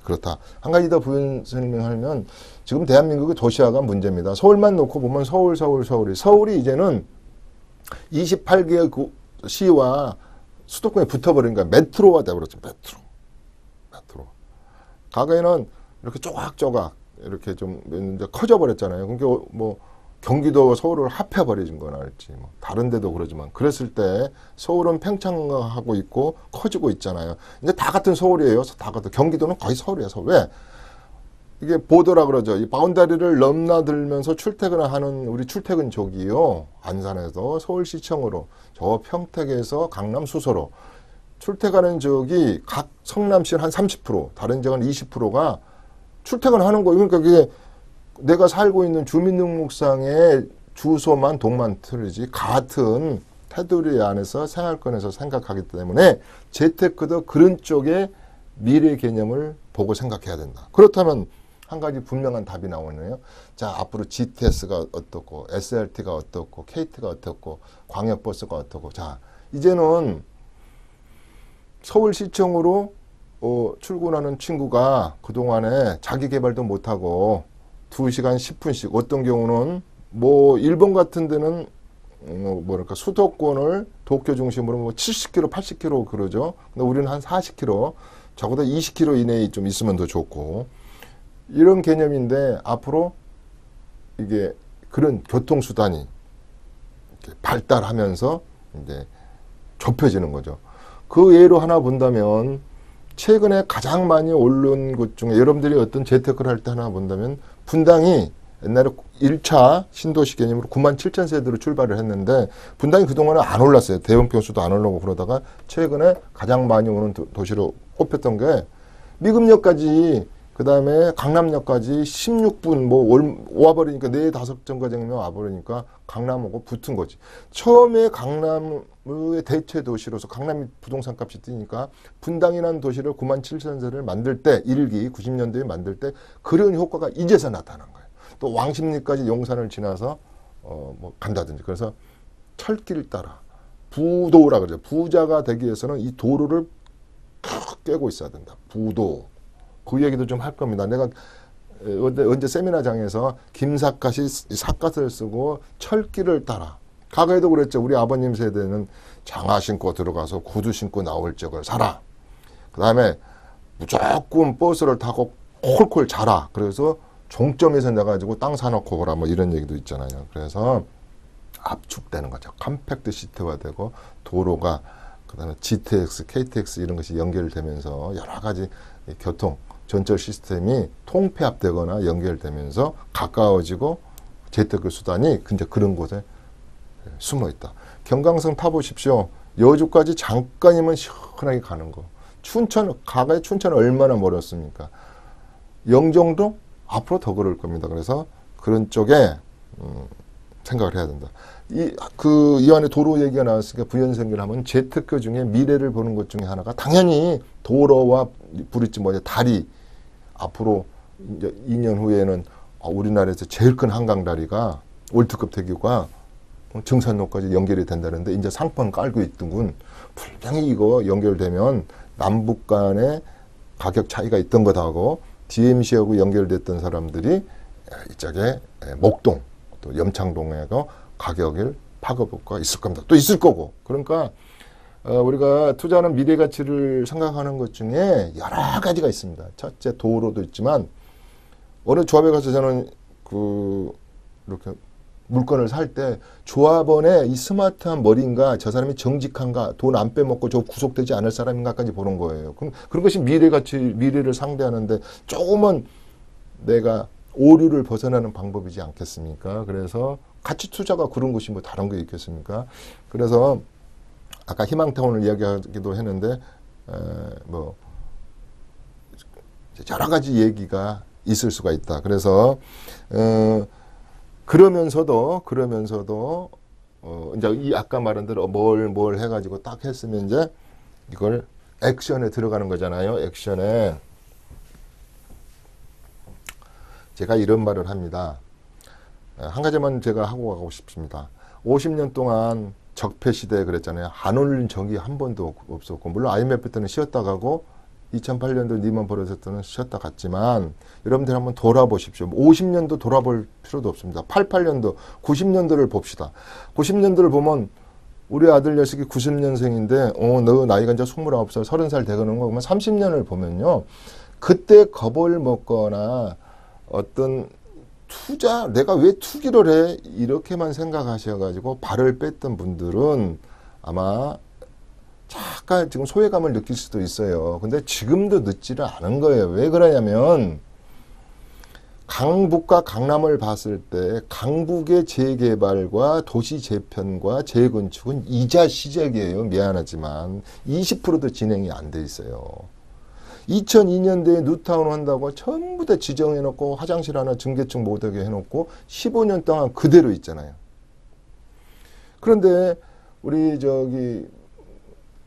그렇다. 한 가지 더 부연 설명하면 지금 대한민국의 도시화가 문제입니다. 서울만 놓고 보면 서울이 이제는 28개의 시와 수도권에 붙어버리니까 메트로가 돼버렸죠. 메트로. 과거에는 이렇게 조각조각 이렇게 좀 이제 커져버렸잖아요. 그러니까 뭐 경기도 서울을 합해버리진 건 알지. 뭐 다른 데도 그러지만 그랬을 때 서울은 팽창하고 있고 커지고 있잖아요. 이제 다 같은 서울이에요. 다 같은 경기도는 거의 서울이에요. 서울. 왜? 이게 보더라 그러죠. 이 바운다리를 넘나들면서 출퇴근을 하는 우리 출퇴근족이요. 안산에서 서울시청으로 저 평택에서 강남 수서로 출퇴근하는 적이 각 성남시는 한 30%, 다른 지역은 20%가 출퇴근하는 거예요. 그러니까 그게 내가 살고 있는 주민등록상의 주소만 동만 틀리지 같은 테두리 안에서 생활권에서 생각하기 때문에 재테크도 그런 쪽의 미래 개념을 보고 생각해야 된다. 그렇다면 한 가지 분명한 답이 나오네요. 자, 앞으로 GTS가 어떻고 SLT가 어떻고 KT가 어떻고 광역버스가 어떻고 자, 이제는 서울시청으로 출근하는 친구가 그동안에 자기 개발도 못하고 2시간 10분씩 어떤 경우는 뭐 일본 같은 데는 뭐랄까 수도권을 도쿄 중심으로 뭐 70km, 80km 그러죠. 근데 우리는 한 40km, 적어도 20km 이내에 좀 있으면 더 좋고 이런 개념인데 앞으로 이게 그런 교통수단이 발달하면서 이제 좁혀지는 거죠. 그 예로 하나 본다면 최근에 가장 많이 오른 것 중에 여러분들이 어떤 재테크를 할 때 하나 본다면 분당이 옛날에 1차 신도시 개념으로 97,000세대로 출발을 했는데 분당이 그동안은 안 올랐어요. 대형평수도 안 올라오고 그러다가 최근에 가장 많이 오는 도시로 꼽혔던 게 미금역까지 그 다음에 강남역까지 16분 와버리니까 4-5정거장이면 와버리니까 강남하고 붙은 거지. 처음에 강남의 대체 도시로서 강남이 부동산 값이 뛰니까 분당이라는 도시를 97,000세를 만들 때 90년대에 만들 때 그런 효과가 이제서 나타난 거예요. 또 왕십리까지 용산을 지나서 간다든지. 그래서 철길을 따라 부도라 그러죠. 부자가 되기 위해서는 이 도로를 푹 깨고 있어야 된다. 부도. 그 얘기도 좀 할 겁니다. 내가 언제 세미나장에서 김삿갓이 삿갓을 쓰고 철길을 따라. 과거에도 그랬죠. 우리 아버님 세대는 장화 신고 들어가서 구두 신고 나올 적을 살아. 그 다음에 무조건 버스를 타고 콜콜 자라. 그래서 종점에서 내가지고 땅 사놓고 오라. 이런 얘기도 있잖아요. 그래서 압축되는 거죠. 컴팩트 시티화되고 도로가 그다음에 GTX, KTX 이런 것이 연결되면서 여러 가지 교통 전철 시스템이 통폐합되거나 연결되면서 가까워지고 재테크 수단이 이제 그런 곳에 숨어 있다. 경강선 타보십시오. 여주까지 잠깐이면 시원하게 가는 거. 과거에 춘천 얼마나 멀었습니까? 영종도 앞으로 더 그럴 겁니다. 그래서 그런 쪽에 생각을 해야 된다. 이 안에 도로 얘기가 나왔으니까 부연생계를 하면 재테크 중에 미래를 보는 것 중에 하나가 당연히 도로와 브릿지 다리. 앞으로 이제 2년 후에는 우리나라에서 제일 큰 한강다리가 월드컵 대교가 증산로까지 연결이 된다는데 이제 상판 깔고 있더군. 분명히 이거 연결되면 남북 간의 가격 차이가 있던 것하고 DMC하고 연결됐던 사람들이 이쪽에 목동 또 염창동에서 가격을 파급효과가 있을 겁니다. 또 있을 거고. 그러니까 우리가 투자하는 미래 가치를 생각하는 것 중에 여러 가지가 있습니다. 첫째 도로도 있지만 어느 조합에 가서 저는 이렇게 물건을 살 때 조합원의 이 스마트한 머리인가 저 사람이 정직한가 돈 안 빼먹고 저 구속되지 않을 사람인가까지 보는 거예요. 그런 것이 미래를 상대하는데 조금은 내가 오류를 벗어나는 방법이지 않겠습니까? 그래서 가치 투자가 그런 것이 다른 게 있겠습니까? 그래서 아까 희망타운을 이야기하기도 했는데 여러 가지 얘기가 있을 수가 있다. 그래서 그러면서도 이제 이 아까 말한 대로 뭘 해가지고 딱 했으면 이제 이걸 액션에 들어가는 거잖아요. 액션에 제가 이런 말을 합니다. 한 가지만 제가 하고 가고 싶습니다. 50년 동안 적폐 시대에 그랬잖아요. 안 올린 적이 한 번도 없었고 물론 IMF 때는 쉬었다 가고 2008년도 리먼 버릇 때는 쉬었다 갔지만 여러분들 한번 돌아보십시오. 50년도 돌아볼 필요도 없습니다. 88년도, 90년도를 봅시다. 90년도를 보면 우리 아들 녀석이 90년생인데 너 나이가 이제 29살, 30살 되가는 거 보면 30년을 보면요. 그때 겁을 먹거나 어떤 투자, 내가 왜 투기를 해? 이렇게만 생각하셔가지고 발을 뺐던 분들은 아마 잠깐 지금 소외감을 느낄 수도 있어요. 근데 지금도 늦지를 않은 거예요. 왜 그러냐면 강북과 강남을 봤을 때 강북의 재개발과 도시 재편과 재건축은 이자 시작이에요. 미안하지만 20%도 진행이 안 돼 있어요. 2002년도에 뉴타운 한다고 전부 다 지정해놓고 화장실 하나 증개축 못하게 해놓고 15년 동안 그대로 있잖아요. 그런데 우리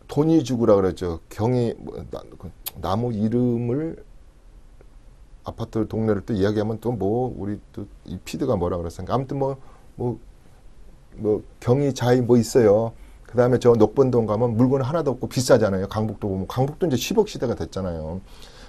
돈이주구라 그랬죠. 나무 이름을 아파트 동네를 또 이야기하면 또 우리 또 이 피드가 뭐라 그랬습니까? 아무튼 경이자이 있어요. 그 다음에 저 녹번동 가면 물건 하나도 없고 비싸잖아요. 강북도 보면. 강북도 이제 10억 시대가 됐잖아요.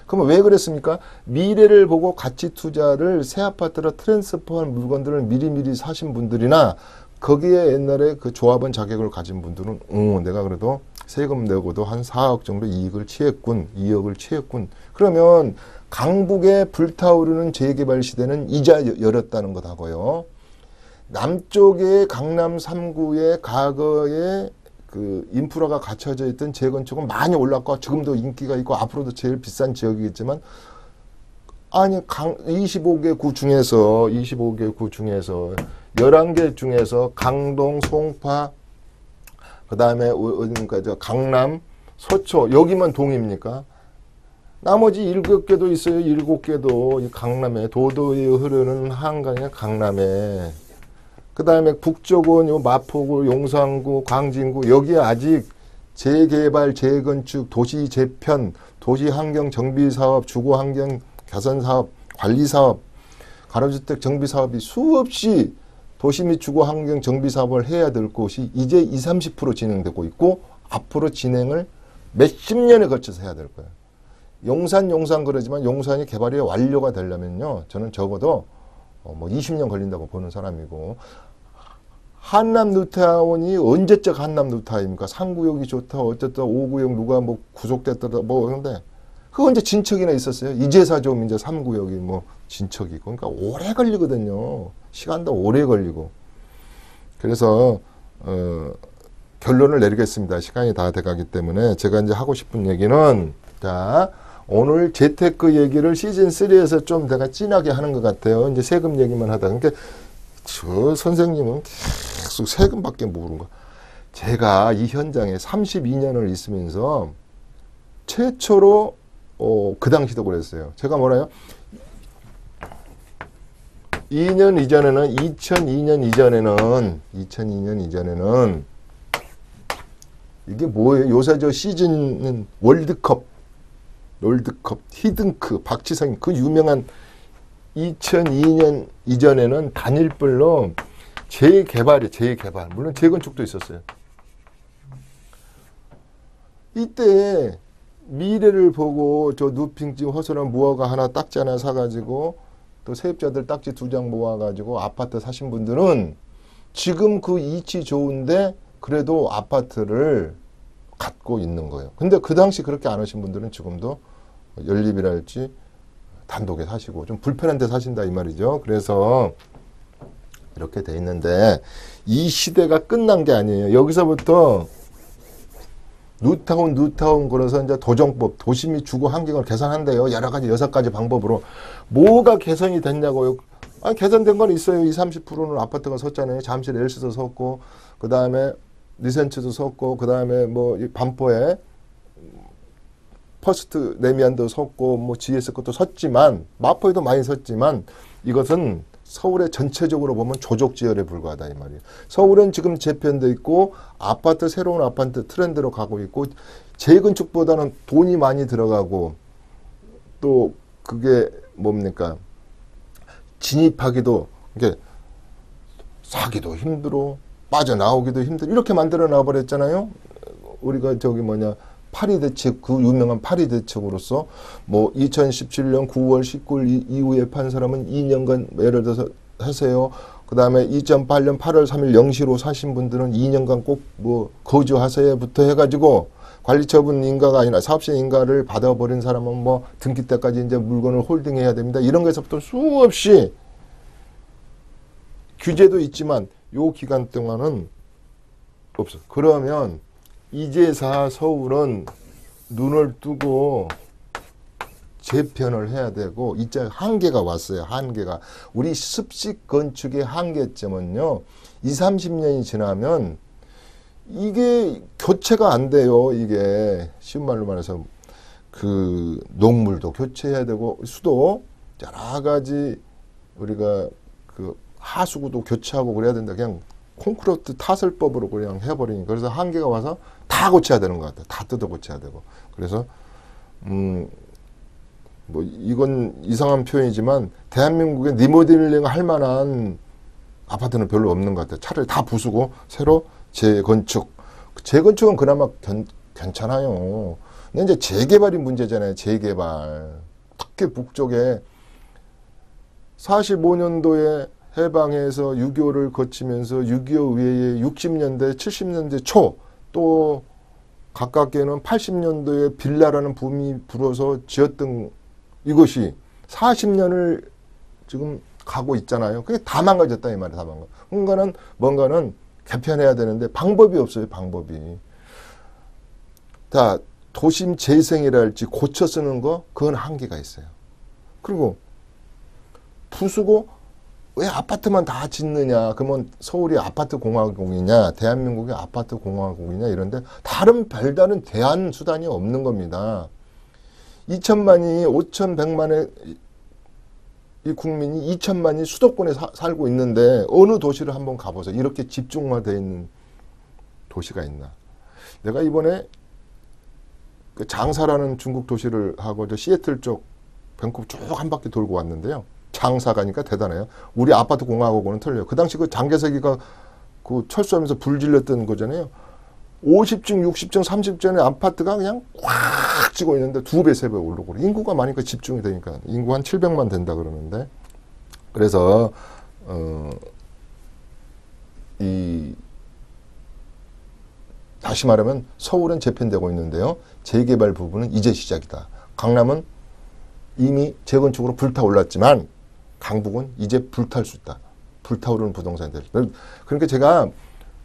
그러면 왜 그랬습니까? 미래를 보고 가치 투자를 새 아파트로 트랜스퍼한 물건들을 미리미리 사신 분들이나 거기에 옛날에 그 조합원 자격을 가진 분들은 내가 그래도 세금 내고도 한 4억 정도 이익을 취했군. 2억을 취했군. 그러면 강북에 불타오르는 재개발 시대는 이자 열었다는 것하고요. 남쪽의 강남 3구의 과거에 그 인프라가 갖춰져 있던 재건축은 많이 올랐고 지금도 인기가 있고 앞으로도 제일 비싼 지역이겠지만 25개 구 중에서 11개 중에서 강동, 송파 그다음에 강남, 서초 여기만 동입니까? 나머지 7개도 있어요. 7개도. 이 강남에 도도에 흐르는 한강의 강남에. 그 다음에 북쪽은 요 마포구, 용산구, 광진구. 여기에 아직 재개발, 재건축, 도시 재편, 도시 환경 정비 사업, 주거 환경 개선 사업, 관리 사업, 가로주택 정비 사업이 수없이 도시 및 주거 환경 정비 사업을 해야 될 곳이 이제 20, 30% 진행되고 있고 앞으로 진행을 몇십 년에 걸쳐서 해야 될 거예요. 용산 그러지만 용산이 개발이 완료가 되려면요. 저는 적어도 뭐 20년 걸린다고 보는 사람이고 한남 뉴타운이 언제적 한남 뉴타운입니까? 3구역이 좋다 어쨌다 5구역 누가 뭐 구속됐다 뭐 그런데 그거 언제 진척이나 있었어요? 이제사 좀 이제 3구역이 뭐 진척이고 그러니까 오래 걸리거든요. 시간도 오래 걸리고 그래서 결론을 내리겠습니다. 시간이 다 돼가기 때문에 제가 이제 하고 싶은 얘기는 자 오늘 재테크 얘기를 시즌 3에서 좀 내가 진하게 하는 것 같아요. 이제 세금 얘기만 하다. 그러니까 저 선생님은 계속 세금밖에 모르는 거. 제가 이 현장에 32년을 있으면서 최초로 그 당시도 그랬어요. 제가 뭐라요? 2002년 이전에는 이게 뭐예요? 요새 저 시즌은 월드컵, 히든크, 박지성 그 유명한 2002년 이전에는 단일불로 재개발. 물론 재건축도 있었어요. 이때 미래를 보고 저 누핑지 허술한 무화과 하나 딱지 하나 사가지고 또 세입자들 딱지 2장 모아가지고 아파트 사신 분들은 지금 그 이치 좋은데 그래도 아파트를 갖고 있는 거예요. 근데 그 당시 그렇게 안 하신 분들은 지금도 연립이랄지 단독에 사시고 좀 불편한 데 사신다 이 말이죠. 그래서 이렇게 돼 있는데 이 시대가 끝난 게 아니에요. 여기서부터 뉴타운 그래서 이제 도정법, 도시 및 주거 환경을 개선한대요. 여러 가지 6가지 방법으로. 뭐가 개선이 됐냐고요. 아니, 개선된 건 있어요. 20, 30%는 아파트가 섰잖아요. 잠실 엘스도 섰고, 그 다음에 리센츠도 섰고, 그 다음에 뭐 반포에 퍼스트 레미안도 섰고, 뭐 GS 것도 섰지만, 마포에도 많이 섰지만, 이것은 서울의 전체적으로 보면 조족지열에 불과하다 이 말이에요. 서울은 지금 재편돼 있고 아파트 새로운 아파트 트렌드로 가고 있고 재건축보다는 돈이 많이 들어가고 또 그게 뭡니까? 진입하기도 이게 사기도 힘들어 빠져나오기도 힘들어 이렇게 만들어 놔버렸잖아요. 우리가 저기 뭐냐 파리 대책 그 유명한 파리 대책으로서 뭐 2017년 9월 19일 이후에 판 사람은 2년간 예를 들어서 하세요. 그 다음에 2008년 8월 3일 0시로 사신 분들은 2년간 꼭 뭐 거주하세요부터 해가지고 관리처분 인가가 아니라 사업시 인가를 받아버린 사람은 뭐 등기 때까지 이제 물건을 홀딩해야 됩니다. 이런 거에서부터 수없이 규제도 있지만 요 기간 동안은 없어. 그러면 이제사 서울은 눈을 뜨고 재편을 해야 되고 이제 한계가 왔어요. 한계가. 우리 습식 건축의 한계점은요. 20, 30년이 지나면 이게 교체가 안 돼요. 이게 쉬운 말로 말해서 그 녹물도 교체해야 되고 수도 여러 가지 우리가 그 하수구도 교체하고 그래야 된다. 그냥 콘크리트 타설법으로 그냥 해버리니까 그래서 한계가 와서 다 고쳐야 되는 것 같아요. 다 뜯어 고쳐야 되고 그래서 뭐 이건 이상한 표현이지만 대한민국에 리모델링 할 만한 아파트는 별로 없는 것 같아요. 차라리 다 부수고 새로 재건축은 그나마 괜찮아요. 근데 이제 재개발이 문제잖아요. 재개발. 특히 북쪽에 45년도에 해방해서 6.25를 거치면서 6.25 외에 60년대, 70년대 초 또 가깝게는 80년도에 빌라라는 붐이 불어서 지었던 이것이 40년을 지금 가고 있잖아요. 그게 다 망가졌다 이 말이에요. 다 망가졌다. 뭔가는 개편해야 되는데 방법이 없어요. 방법이. 자, 도심 재생이랄지 고쳐 쓰는 거 그건 한계가 있어요. 그리고 부수고 왜 아파트만 다 짓느냐. 그러면 서울이 아파트 공화국이냐 대한민국이 아파트 공화국이냐 이런데 다른 별다른 대안 수단이 없는 겁니다. 2천만이 5,100만의 이 국민이 2천만이 수도권에 살고 있는데 어느 도시를 한번 가보세요. 이렇게 집중화되어 있는 도시가 있나. 내가 이번에 그 장사라는 중국 도시를 하고 저 시애틀 쪽 밴쿠버 쭉 한 바퀴 돌고 왔는데요. 장사 가니까 대단해요. 우리 아파트 공학하고는 틀려요. 그 당시 그 장개석이가 그 철수하면서 불 질렀던 거잖아요. 50층, 60층, 30층의 아파트가 그냥 꽉 찌고 있는데 2배, 3배 오르고. 인구가 많으니까 집중이 되니까. 인구 한 700만 된다 그러는데. 그래서, 다시 말하면 서울은 재편되고 있는데요. 재개발 부분은 이제 시작이다. 강남은 이미 재건축으로 불타올랐지만 강북은 이제 불탈 수 있다. 불타오르는 부동산이 될. 그러니까 제가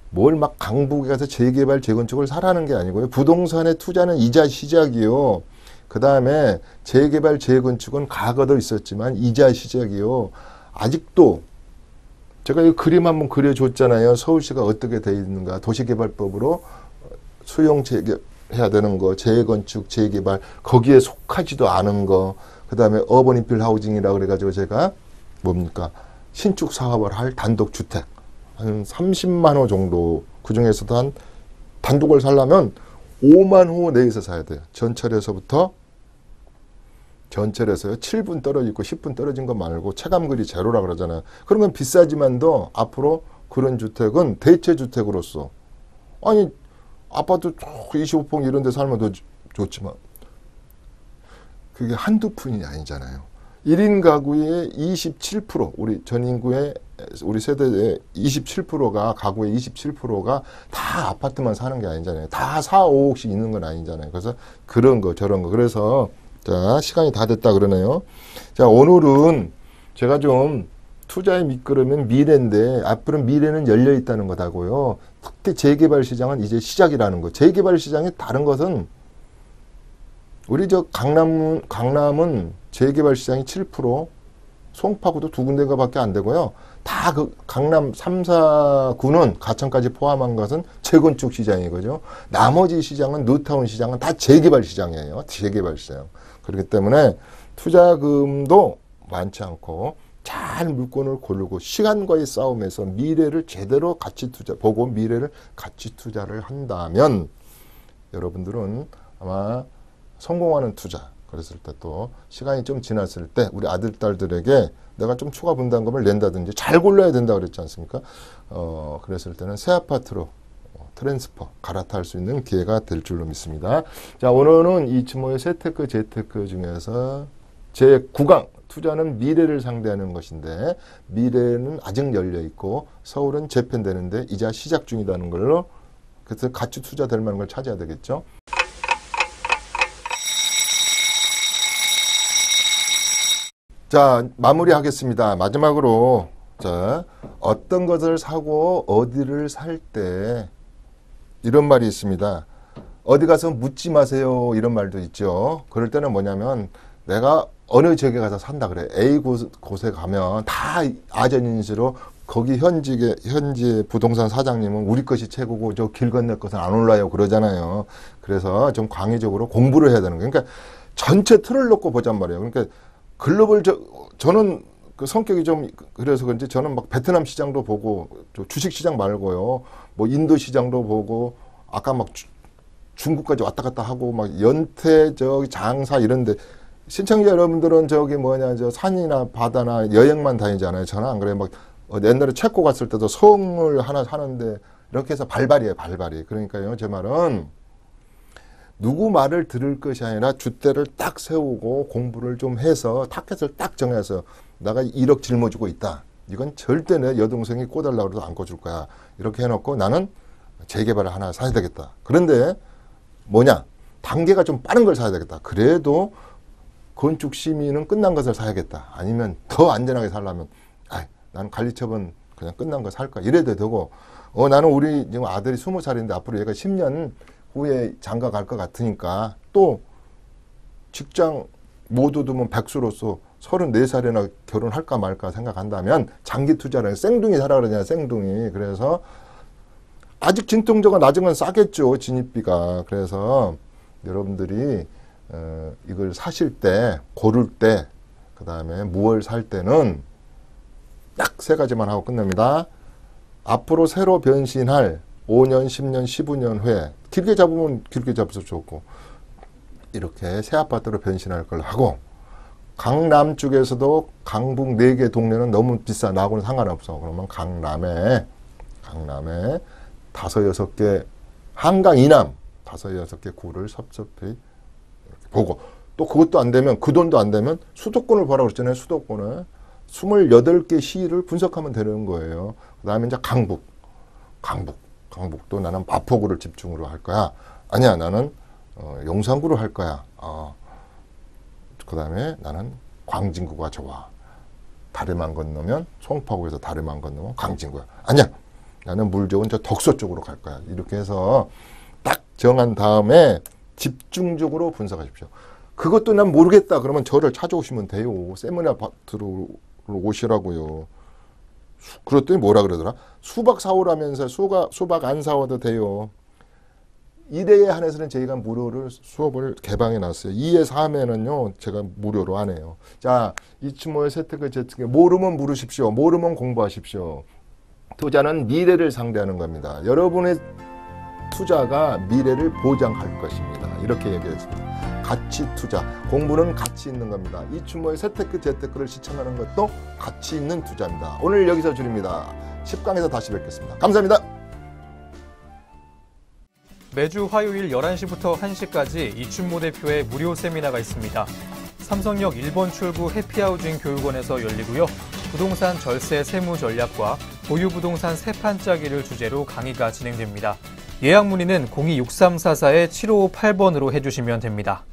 뭘 막 강북에 가서 재개발, 재건축을 사라는 게 아니고요. 부동산에 투자는 이자 시작이요. 그 다음에 재개발, 재건축은 과거도 있었지만 이자 시작이요. 아직도 제가 이 그림 한번 그려줬잖아요. 서울시가 어떻게 돼 있는가. 도시개발법으로 수용 재개해야 되는 거, 재건축, 재개발 거기에 속하지도 않은 거. 그 다음에 어번 인필 하우징이라 그래가지고 제가 뭡니까 신축 사업을 할 단독 주택 한 30만 호 정도 그 중에서도 한 단독을 살려면 5만 호 내에서 사야 돼요. 전철에서요 7분 떨어져 있고 10분 떨어진 거 말고 체감거리 제로라 그러잖아요. 그런 건 비싸지만도 앞으로 그런 주택은 대체 주택으로서 아니 아파트 25평 이런 데 살면 더 좋지만 그게 한두 푼이 아니잖아요. 1인 가구의 27%, 우리 전 인구의, 우리 세대의 27%가, 가구의 27%가 다 아파트만 사는 게 아니잖아요. 다 4, 5억씩 있는 건 아니잖아요. 그래서 그런 거, 저런 거. 그래서, 자, 시간이 다 됐다 그러네요. 자, 오늘은 제가 좀 투자의 밑거름은 미래인데, 앞으로 미래는 열려 있다는 거다고요. 특히 재개발 시장은 이제 시작이라는 거. 재개발 시장이 다른 것은 우리 저 강남은 재개발 시장이 7%, 송파구도 2군데가밖에 안 되고요. 다 그 강남 3, 4구는 가천까지 포함한 것은 재건축 시장이거죠. 나머지 시장은 뉴타운 시장은 다 재개발 시장이에요. 재개발 시장. 그렇기 때문에 투자금도 많지 않고 잘 물건을 고르고 시간과의 싸움에서 미래를 제대로 가치 투자 보고 미래를 가치 투자를 한다면 여러분들은 아마 성공하는 투자 그랬을 때 또 시간이 좀 지났을 때 우리 아들 딸들에게 내가 좀 추가 분담금을 낸다든지 잘 골라야 된다 그랬지 않습니까? 그랬을 때는 새 아파트로 트랜스퍼 갈아탈 수 있는 기회가 될 줄로 믿습니다. 자, 오늘은 이츠모의 세테크 재테크 중에서 제 9강 투자는 미래를 상대하는 것인데 미래는 아직 열려 있고 서울은 재편되는데 이자 시작 중이라는 걸로 그래서 가치 투자 될 만한 걸 찾아야 되겠죠. 자, 마무리하겠습니다. 마지막으로 자, 어떤 것을 사고 어디를 살 때 이런 말이 있습니다. 어디 가서 묻지 마세요. 이런 말도 있죠. 그럴 때는 뭐냐면 내가 어느 지역에 가서 산다 그래. A 곳에 가면 다 아전인수로 거기 현지 부동산 사장님은 우리 것이 최고고 저 길 건널 것은 안 올라요 그러잖아요. 그래서 좀 광의적으로 공부를 해야 되는 거예요. 그러니까 전체 틀을 놓고 보잔 말이에요. 그러니까 글로벌 저는 그 성격이 좀 그래서 그런지 저는 막 베트남 시장도 보고 주식 시장 말고요. 뭐 인도 시장도 보고 아까 막 중국까지 왔다 갔다 하고 막 연태 저기 장사 이런데 신청자 여러분들은 저기 뭐냐 저 산이나 바다나 여행만 다니잖아요. 저는 안 그래요. 막 옛날에 체코 갔을 때도 성을 하나 사는데 이렇게 해서 발발이에요. 발발이. 그러니까요. 제 말은 누구 말을 들을 것이 아니라 줏대를 딱 세우고 공부를 좀 해서 타켓을 딱 정해서 내가 1억 짊어지고 있다. 이건 절대 내 여동생이 꿔달라고 해도 안 꿔줄 거야. 이렇게 해놓고 나는 재개발을 하나 사야 되겠다. 그런데 뭐냐? 단계가 좀 빠른 걸 사야 되겠다. 그래도 건축 심의는 끝난 것을 사야겠다. 아니면 더 안전하게 살려면 나는 관리처분 그냥 끝난 거 살까? 이래도 되고 나는 우리 지금 아들이 20살인데 앞으로 얘가 10년 후에 장가 갈 것 같으니까 또 직장 모두 두면 백수로서 34살이나 결혼할까 말까 생각한다면 장기 투자를 생둥이 사라 그러냐 생둥이. 그래서 아직 진통제가 낮은 건 싸겠죠 진입비가. 그래서 여러분들이 이걸 사실 때, 고를 때, 그 다음에 무얼 살 때는 딱 3가지만 하고 끝납니다. 앞으로 새로 변신할 5년, 10년, 15년 후에 길게 잡으면 길게 잡아서 좋고 이렇게 새 아파트로 변신할 걸 하고 강남 쪽에서도 강북 4개 동네는 너무 비싸. 나하고는 상관없어. 그러면 강남에 5, 6개 한강 이남 5, 6개 구를 섭섭히 이렇게 보고 또 그것도 안 되면 그 돈도 안 되면 수도권을 보라고 그랬잖아요. 수도권을 28개 시를 분석하면 되는 거예요. 그 다음에 이제 강북도 나는 마포구를 집중으로 할 거야. 아니야, 나는 용산구를 할 거야. 그 다음에 나는 광진구가 좋아. 다리만 건너면 송파구에서 다리만 건너면 광진구야. 아니야, 나는 물 좋은 저 덕소 쪽으로 갈 거야. 이렇게 해서 딱 정한 다음에 집중적으로 분석하십시오. 그것도 난 모르겠다 그러면 저를 찾아오시면 돼요. 세미나 들어 오시라고요. 그랬더니 뭐라 그러더라? 수박 사오라면서 수박 안 사와도 돼요. 1회에 한해서는 저희가 무료를 수업을 개방해 놨어요. 2회, 3회는요 제가 무료로 안 해요. 자, 이충모의 세특을 재특에 모르면 물으십시오. 모르면 공부하십시오. 투자는 미래를 상대하는 겁니다. 여러분의 투자가 미래를 보장할 것입니다. 이렇게 얘기했습니다. 가치 투자, 공부는 가치 있는 겁니다. 이충모의 세테크 재테크를 시청하는 것도 가치 있는 투자입니다. 오늘 여기서 줄입니다. 10강에서 다시 뵙겠습니다. 감사합니다. 매주 화요일 11시부터 1시까지 이춘모 대표의 무료 세미나가 있습니다. 삼성역 1번 출구 해피하우징 교육원에서 열리고요. 부동산 절세 세무 전략과 보유부동산 세판 짜기를 주제로 강의가 진행됩니다. 예약 문의는 026344-7558번으로 해주시면 됩니다.